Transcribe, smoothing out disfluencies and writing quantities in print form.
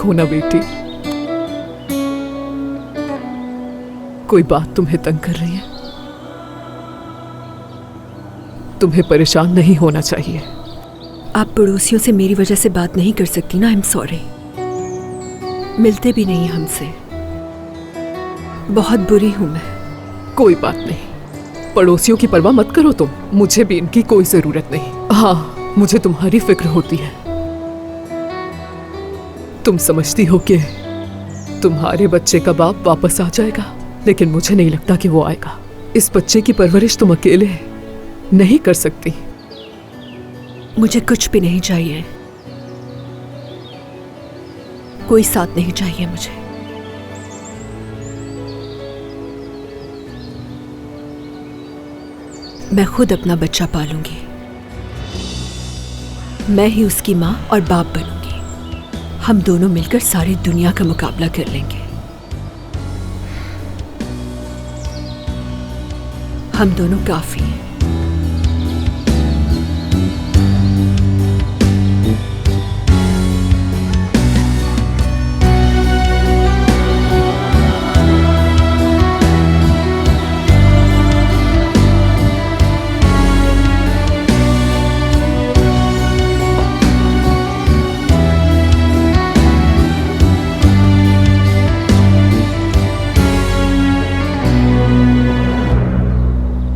देखो ना बेटी, कोई बात तुम्हें तंग कर रही है? तुम्हें परेशान नहीं होना चाहिए। आप पड़ोसियों से मेरी वजह से बात नहीं कर सकती ना। I am sorry. मिलते भी नहीं हमसे। बहुत बुरी हूं मैं। कोई बात नहीं, पड़ोसियों की परवाह मत करो तुम। मुझे भी इनकी कोई जरूरत नहीं। हाँ, मुझे तुम्हारी फिक्र होती है। तुम समझती हो कि तुम्हारे बच्चे का बाप वापस आ जाएगा, लेकिन मुझे नहीं लगता कि वो आएगा। इस बच्चे की परवरिश तुम अकेले नहीं कर सकती। मुझे कुछ भी नहीं चाहिए, कोई साथ नहीं चाहिए मुझे। मैं खुद अपना बच्चा पालूंगी। मैं ही उसकी माँ और बाप बनूंगी। हम दोनों मिलकर सारी दुनिया का मुकाबला कर लेंगे। हम दोनों काफी हैं।